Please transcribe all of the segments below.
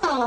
Next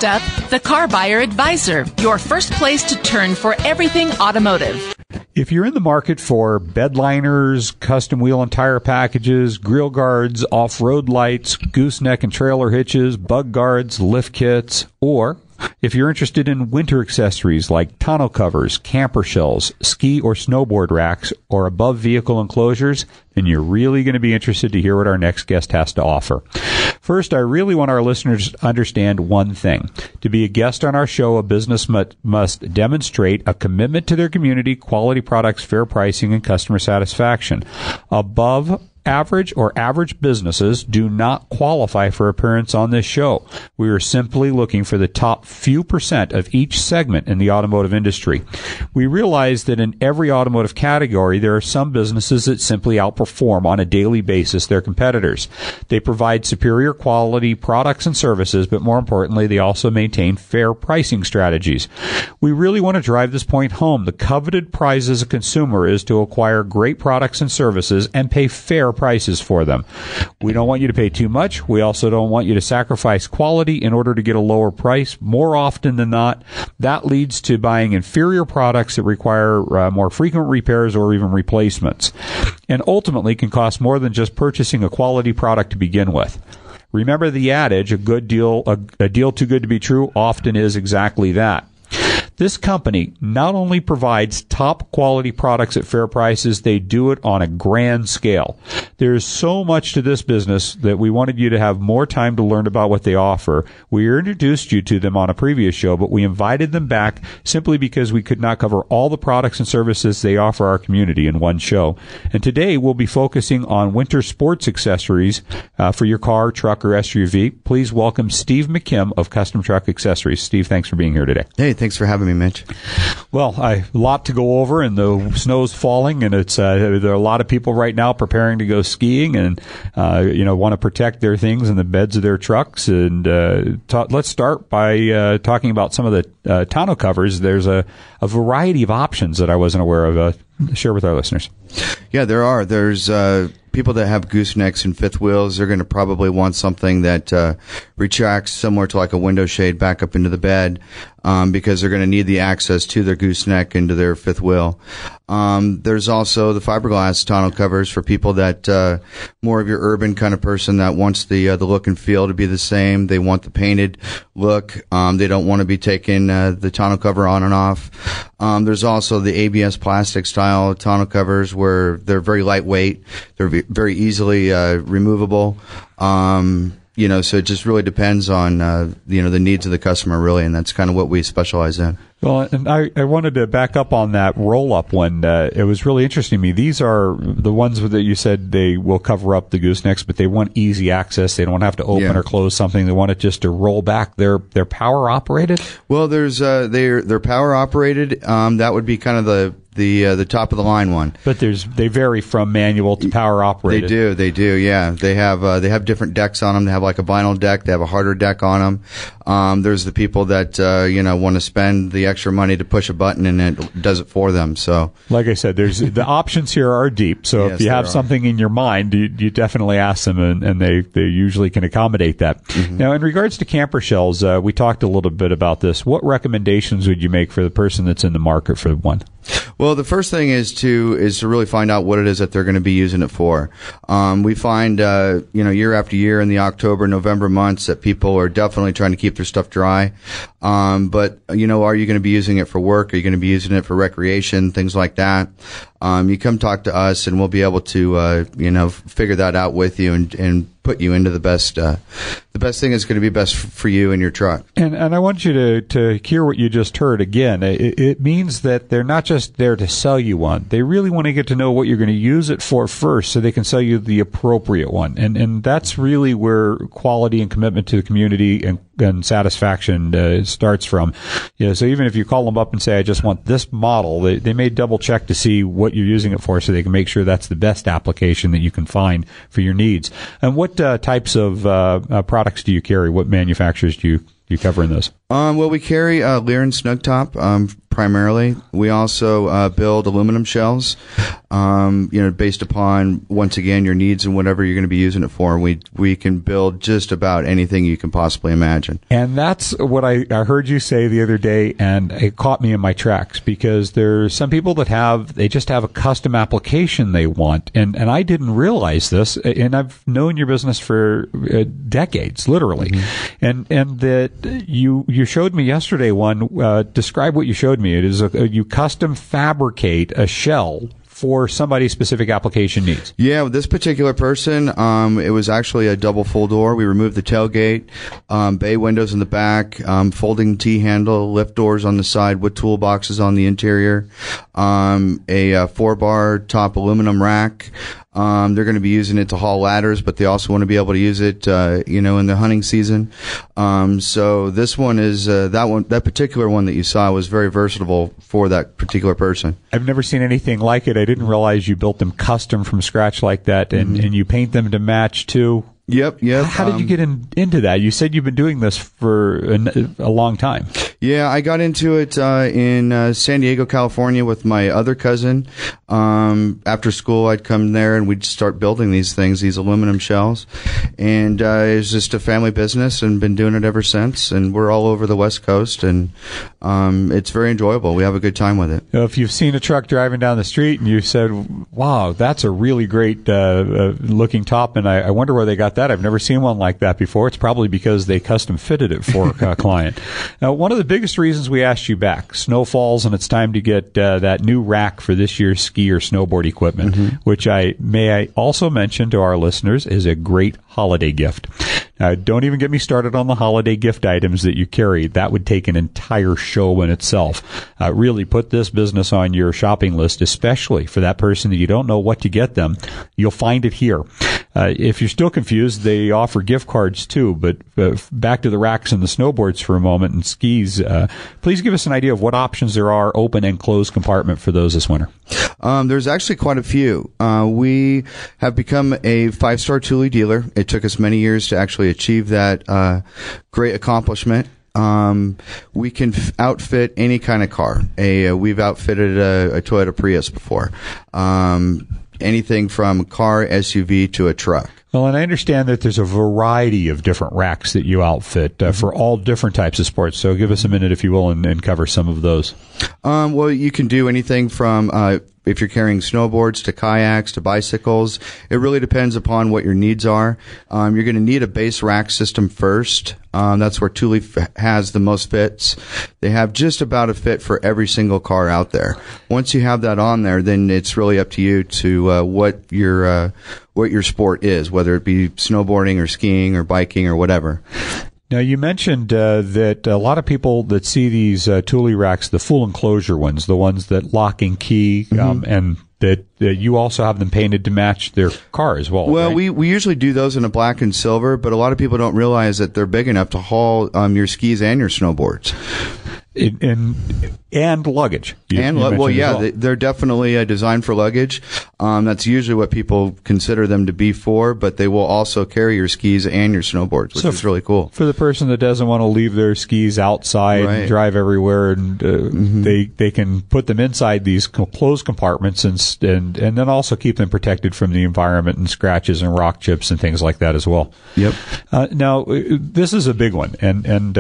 up, the CarBuyer Advisor, your first place to turn for everything automotive. If you're in the market for bed liners, custom wheel and tire packages, grill guards, off-road lights, gooseneck and trailer hitches, bug guards, lift kits, or if you're interested in winter accessories like tonneau covers, camper shells, ski or snowboard racks, or above vehicle enclosures, then you're really going to be interested to hear what our next guest has to offer. First, I really want our listeners to understand one thing. To be a guest on our show, a business must demonstrate a commitment to their community, quality products, fair pricing, and customer satisfaction. Above average or average businesses do not qualify for appearance on this show. We are simply looking for the top few percent of each segment in the automotive industry. We realize that in every automotive category, there are some businesses that simply outperform on a daily basis their competitors. They provide superior quality products and services, but more importantly, they also maintain fair pricing strategies. We really want to drive this point home. The coveted prize as a consumer is to acquire great products and services and pay fair prices for them. We don't want you to pay too much. We also don't want you to sacrifice quality in order to get a lower price. More often than not, that leads to buying inferior products that require more frequent repairs or even replacements, and ultimately can cost more than just purchasing a quality product to begin with. Remember the adage, a deal too good to be true often is exactly that. This company not only provides top quality products at fair prices, they do it on a grand scale. There's so much to this business that we wanted you to have more time to learn about what they offer. We introduced you to them on a previous show, but we invited them back simply because we could not cover all the products and services they offer our community in one show. And today we'll be focusing on winter sports accessories for your car, truck, or SUV. Please welcome Steve McKim of Custom Truck Accessories. Steve, thanks for being here today. Hey, thanks for having me, Mitch. Well, a lot to go over, and the snow's falling, and it's there are a lot of people right now preparing to go skiing, and want to protect their things in the beds of their trucks. And let's start by talking about some of the tonneau covers. There's a variety of options that I wasn't aware of. Share with our listeners. Yeah, there are. There's people that have goosenecks and fifth wheels. They're going to probably want something that retracts similar to like a window shade back up into the bed, because they're going to need the access to their gooseneck and to their fifth wheel. There's also the fiberglass tonneau covers for people that more of your urban kind of person that wants the look and feel to be the same. They want the painted look. They don't want to be taking the tonneau cover on and off. There's also the ABS plastic style tonneau covers where they're very lightweight. They're very easily removable. So it just really depends on, the needs of the customer, really, and that's kind of what we specialize in. Well, and I wanted to back up on that roll-up one. It was really interesting to me. These are the ones that you said they will cover up the goosenecks, but they want easy access. They don't have to open or close something. They want it just to roll back. They're power operated? Well, they're power operated. That would be kind of the top of the line one. But they vary from manual to power operated. They do, yeah. They have different decks on them. They have like a vinyl deck. They have a harder deck on them. There's the people that want to spend the extra money to push a button and it does it for them. So, like I said, there's the options here are deep. So if you have something in your mind, you definitely ask them, and they usually can accommodate that. Mm-hmm. Now, in regards to camper shells, we talked a little bit about this. What recommendations would you make for the person that's in the market for one? Well, the first thing is to really find out what it is that they're going to be using it for. We find, year after year in the October, November months that people are definitely trying to keep their stuff dry. But are you going to be using it for work? Are you going to be using it for recreation? Things like that. You come talk to us and we'll be able to, figure that out with you and put you into the best thing that's going to be best for you and your truck. And I want you to hear what you just heard again. It means that they're not just there to sell you one. They really want to get to know what you're going to use it for first so they can sell you the appropriate one. And that's really where quality and commitment to the community and satisfaction starts from. So even if you call them up and say, I just want this model, they may double check to see what you're using it for so they can make sure that's the best application that you can find for your needs. And what types of products do you carry? What manufacturers do you cover in those? Well, we carry LEER and Snug Top, primarily. We also build aluminum shells, based upon, once again, your needs and whatever you're going to be using it for. We can build just about anything you can possibly imagine. And that's what I heard you say the other day, and it caught me in my tracks, because there's some people that they just have a custom application they want. And I didn't realize this, and I've known your business for decades, literally. Mm-hmm. And that you showed me yesterday one, describe what you showed me. It is you custom fabricate a shell for somebody's specific application needs. Yeah, with this particular person, it was actually a double full door. We removed the tailgate, bay windows in the back, folding T-handle, lift doors on the side with toolboxes on the interior, a 4-bar top aluminum rack. They're going to be using it to haul ladders, but they also want to be able to use it, in the hunting season. So this one is, that particular one that you saw was very versatile for that particular person. I've never seen anything like it. I didn't realize you built them custom from scratch like that, and you paint them to match too. Yep. How did you get into that? You said you've been doing this for a long time. Yeah, I got into it in San Diego, California with my other cousin. After school, I'd come there and we'd start building these things, these aluminum shells. And it was just a family business and been doing it ever since. And we're all over the West Coast, and it's very enjoyable. We have a good time with it. If you've seen a truck driving down the street and you said, wow, that's a really great looking top, and I wonder where they got that. I've never seen one like that before. It's probably because they custom fitted it for a client. Now, one of the biggest reasons we asked you back, snow falls and it's time to get that new rack for this year's ski or snowboard equipment, which I also mention to our listeners is a great holiday gift. Now, don't even get me started on the holiday gift items that you carry. That would take an entire show in itself. Really put this business on your shopping list, especially for that person that you don't know what to get them. You'll find it here. If you're still confused, they offer gift cards too. But back to the racks and the snowboards for a moment and skis. Please give us an idea of what options there are, open and closed compartment, for those this winter. There's actually quite a few. We have become a 5-star Thule dealer. It took us many years to actually achieve that great accomplishment. We can outfit any kind of car. We've outfitted a Toyota Prius before. Anything from car, SUV to a truck. Well, and I understand that there's a variety of different racks that you outfit for all different types of sports. So give us a minute, if you will, and cover some of those. Well, you can do anything from if you're carrying snowboards to kayaks to bicycles. It really depends upon what your needs are. You're going to need a base rack system first. That's where Thule has the most fits. They have just about a fit for every single car out there. Once you have that on there, then it's really up to you to what your sport is, whether it be snowboarding or skiing or biking or whatever. Now, you mentioned that a lot of people that see these Thule racks, the full enclosure ones, the ones that lock and key, and that you also have them painted to match their car as well. Well, right? we usually do those in a black and silver, but a lot of people don't realize that they're big enough to haul your skis and your snowboards. And luggage. They're definitely designed for luggage. That's usually what people consider them to be for, but they will also carry your skis and your snowboards, which is really cool. For the person that doesn't want to leave their skis outside and drive everywhere, and they can put them inside these closed compartments and then also keep them protected from the environment and scratches and rock chips and things like that as well. Yep. Now, this is a big one, and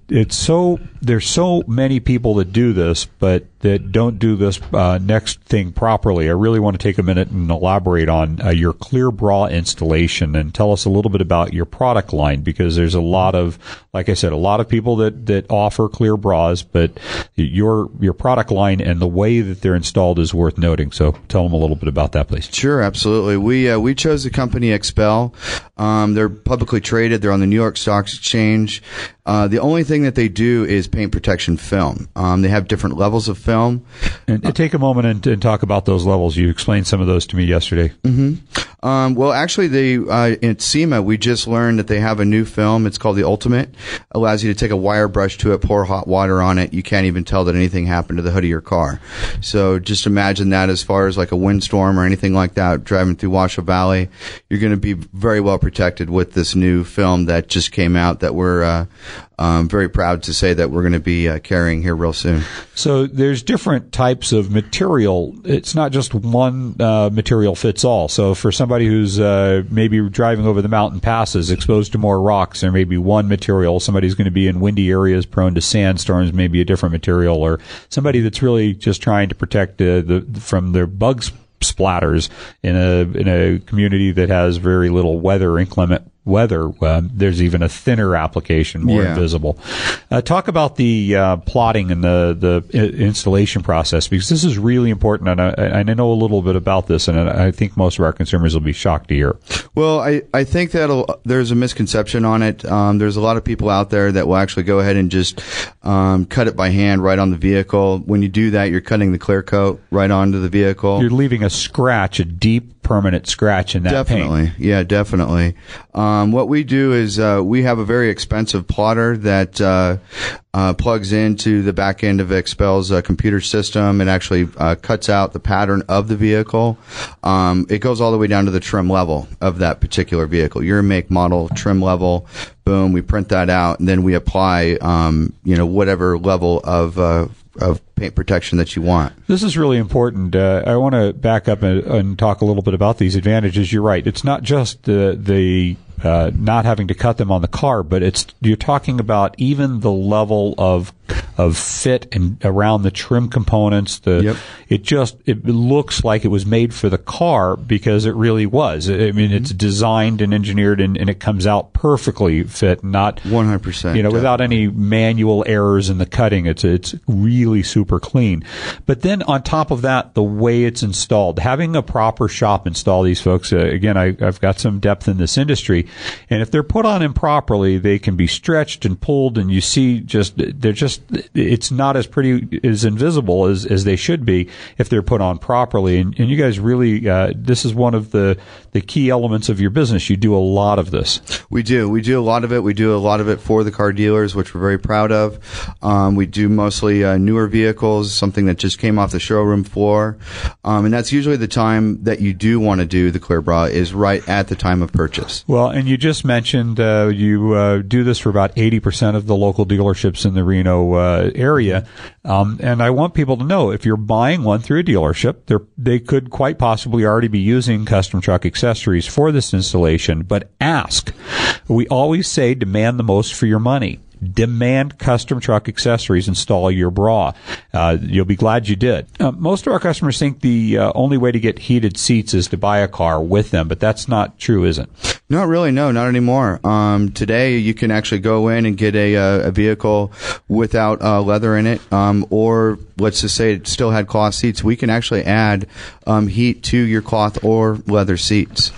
it's so there's so many people that do this, but that don't do this next thing properly. I really want to take a minute and elaborate on your clear bra installation and tell us a little bit about your product line, because there's a lot of, like I said, a lot of people that offer clear bras, but your product line and the way that they're installed is worth noting. So tell them a little bit about that, please. Sure, absolutely. We chose the company Expel. They're publicly traded. They're on the New York Stock Exchange. The only thing that they do is paint protection film. They have different levels of film. And take a moment and talk about those levels. You explained some of those to me yesterday. Well, actually, in SEMA, we just learned that they have a new film. It's called the Ultimate. Allows you to take a wire brush to it, pour hot water on it. You can't even tell that anything happened to the hood of your car. So just imagine that as far as like a windstorm or anything like that, driving through Washoe Valley, you're going to be very well protected with this new film that just came out that we're very proud to say that we're going to be carrying here real soon. So there's different types of material. It's not just one material fits all. So for somebody who's maybe driving over the mountain passes, exposed to more rocks, there may be one material. Somebody's going to be in windy areas prone to sandstorms, maybe a different material. Or somebody that's really just trying to protect from their bugs splatters in a community that has very little inclement weather, there's even a thinner application, more invisible. Talk about the plotting and the installation process, because this is really important, and I know a little bit about this, and I think most of our consumers will be shocked to hear. Well, I think that there's a misconception on it. There's a lot of people out there that will actually go ahead and just cut it by hand right on the vehicle. When you do that, you're cutting the clear coat right onto the vehicle. You're leaving a scratch, a deep permanent scratch in that paint. Yeah, definitely. What we do is we have a very expensive plotter that plugs into the back end of Expel's computer system. It actually cuts out the pattern of the vehicle. It goes all the way down to the trim level of that particular vehicle. Your make, model, trim level. Boom, we print that out, and then we apply whatever level of paint protection that you want. This is really important. I want to back up and talk a little bit about these advantages. You're right. It's not just the not having to cut them on the car, but you're talking about even the level of fit and around the trim components. It looks like it was made for the car, because it really was. I mean, it's designed and engineered, and it comes out perfectly fit, not 100%. Without any manual errors in the cutting. It's really super clean. But then on top of that, the way it's installed, having a proper shop install these folks. Again, I've got some depth in this industry, and if they're put on improperly, they can be stretched and pulled, and you see it's not as pretty, as invisible as they should be if they're put on properly. And you guys really, this is one of the key elements of your business. You do a lot of this. We do a lot of it. We do a lot of it for the car dealers, which we're very proud of. We do mostly newer vehicles, something that just came off the showroom floor. And that's usually the time that you do want to do the clear bra, is right at the time of purchase. Well, and you just mentioned you do this for about 80% of the local dealerships in the Reno area. And I want people to know, if you're buying one through a dealership, they could quite possibly already be using Custom Truck Accessories for this installation, but ask. We always say demand the most for your money. Demand Custom Truck Accessories install your bra. You'll be glad you did. Most of our customers think the only way to get heated seats is to buy a car with them, but that's not true, is it? Not really. No, not anymore. Today, you can actually go in and get a vehicle without leather in it, or let's just say it still had cloth seats. We can actually add heat to your cloth or leather seats.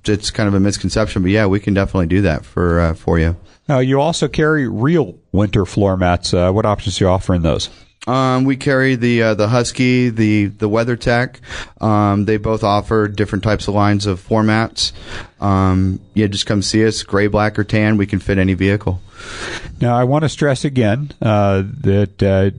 It's kind of a misconception, but yeah, we can definitely do that for you. Now, you also carry real winter floor mats. What options do you offer in those? We carry the Husky, the WeatherTech. They both offer different types of lines of floor mats. Just come see us. Gray, black, or tan. We can fit any vehicle. Now, I want to stress again that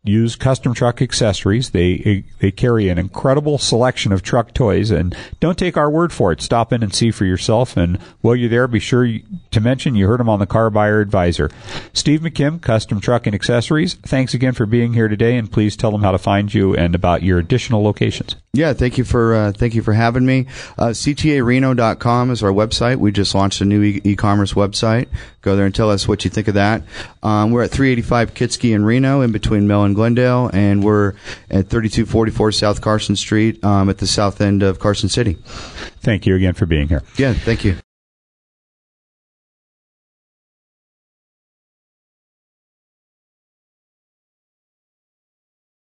use Custom Truck Accessories. They carry an incredible selection of truck toys, and don't take our word for it. Stop in and see for yourself, and while you're there, be sure to mention you heard him on the CarBuyer Advisor. Steve McKim, Custom Truck and Accessories, thanks again for being here today, and please tell them how to find you and about your additional locations. Yeah, thank you for having me. CTAReno.com is our website. We just launched a new e-commerce website. Go there and tell us what you think of that. We're at 385 Kietzke in Reno, in between Mill and Glendale, and we're at 3244 South Carson Street at the south end of Carson City. Thank you again for being here. Yeah, thank you.